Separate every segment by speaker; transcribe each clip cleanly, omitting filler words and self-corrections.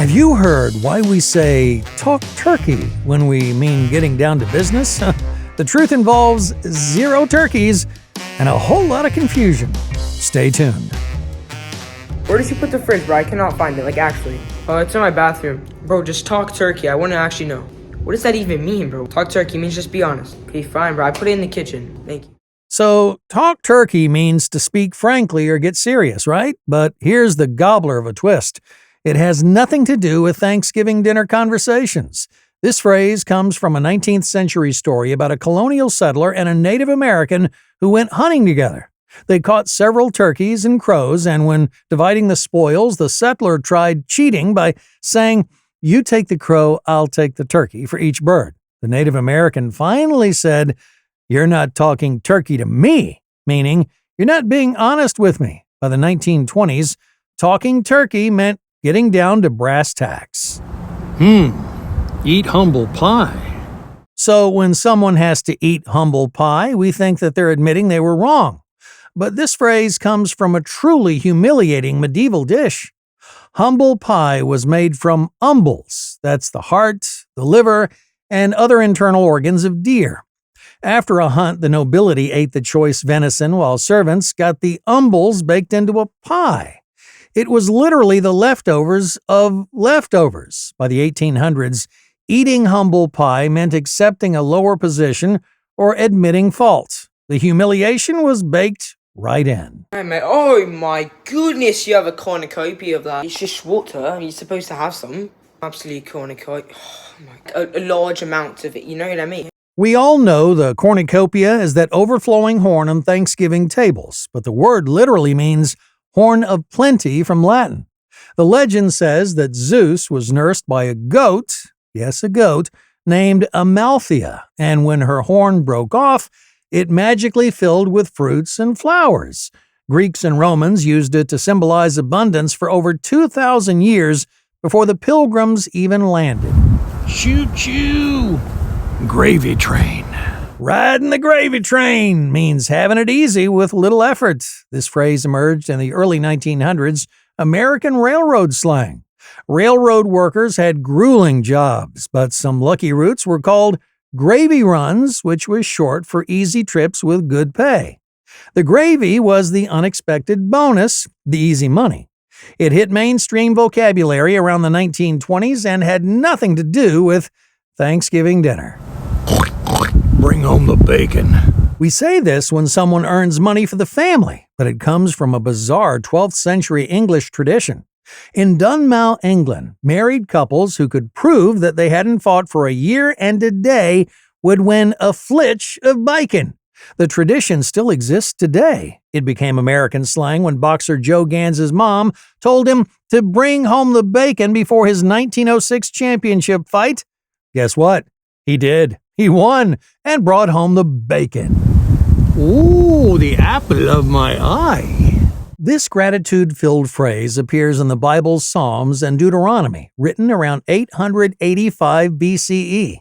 Speaker 1: Have you heard why we say talk turkey when we mean getting down to business? The truth involves 0 turkeys and a whole lot of confusion. Stay tuned.
Speaker 2: Where does he put the fridge, bro? I cannot find it, actually. It's in my bathroom. Bro, just talk turkey. I want to actually know. What does that even mean, bro? Talk turkey means just be honest. Okay, fine, bro. I put it in the kitchen. Thank you.
Speaker 1: So, talk turkey means to speak frankly or get serious, right? But here's the gobbler of a twist. It has nothing to do with Thanksgiving dinner conversations. This phrase comes from a 19th century story about a colonial settler and a Native American who went hunting together. They caught several turkeys and crows, and when dividing the spoils, the settler tried cheating by saying, "You take the crow, I'll take the turkey for each bird." The Native American finally said, "You're not talking turkey to me," meaning, "You're not being honest with me." By the 1920s, talking turkey meant getting down to brass tacks.
Speaker 3: Eat humble pie.
Speaker 1: So when someone has to eat humble pie, we think that they're admitting they were wrong. But this phrase comes from a truly humiliating medieval dish. Humble pie was made from umbles, that's the heart, the liver, and other internal organs of deer. After a hunt, the nobility ate the choice venison while servants got the umbles baked into a pie. It was literally the leftovers of leftovers. By the 1800s, eating humble pie meant accepting a lower position or admitting fault. The humiliation was baked right in.
Speaker 2: Hey, mate. Oh my goodness, you have a cornucopia of that. It's just water. You're supposed to have some. Absolutely cornucopia. Oh my God. A large amount of it. You know what I mean?
Speaker 1: We all know the cornucopia is that overflowing horn on Thanksgiving tables, but the word literally means horn of plenty from Latin. The legend says that Zeus was nursed by a goat, yes, a goat, named Amalthea, and when her horn broke off, it magically filled with fruits and flowers. Greeks and Romans used it to symbolize abundance for over 2,000 years before the pilgrims even landed.
Speaker 3: Choo-choo! Gravy train.
Speaker 1: Riding the gravy train means having it easy with little effort. This phrase emerged in the early 1900s American railroad slang. Railroad workers had grueling jobs, but some lucky routes were called gravy runs, which was short for easy trips with good pay. The gravy was the unexpected bonus, the easy money. It hit mainstream vocabulary around the 1920s and had nothing to do with Thanksgiving dinner.
Speaker 3: Bring home the bacon.
Speaker 1: We say this when someone earns money for the family, but it comes from a bizarre 12th century English tradition. In Dunmow, England, married couples who could prove that they hadn't fought for a year and a day would win a flitch of bacon. The tradition still exists today. It became American slang when boxer Joe Gans's mom told him to bring home the bacon before his 1906 championship fight. Guess what? He did. He won and brought home the bacon.
Speaker 3: Ooh, the apple of my eye.
Speaker 1: This gratitude-filled phrase appears in the Bible's Psalms and Deuteronomy, written around 885 BCE.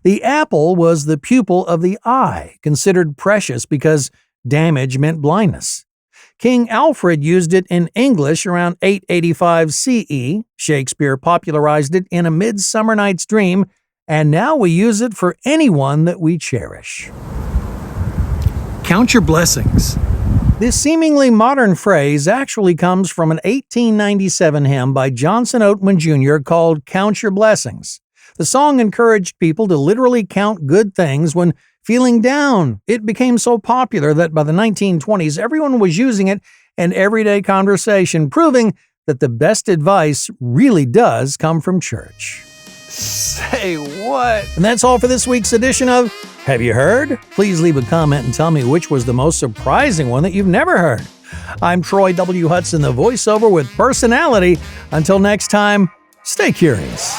Speaker 1: The apple was the pupil of the eye, considered precious because damage meant blindness. King Alfred used it in English around 885 CE. Shakespeare popularized it in A Midsummer Night's Dream, and now we use it for anyone that we cherish.
Speaker 3: Count your blessings.
Speaker 1: This seemingly modern phrase actually comes from an 1897 hymn by Johnson Oatman Jr. called Count Your Blessings. The song encouraged people to literally count good things when feeling down. It became so popular that by the 1920s, everyone was using it in everyday conversation, proving that the best advice really does come from church.
Speaker 3: Say what?
Speaker 1: And that's all for this week's edition of Have You Heard? Please leave a comment and tell me which was the most surprising one that you've never heard. I'm Troy W. Hudson, the voiceover with personality. Until next time, stay curious.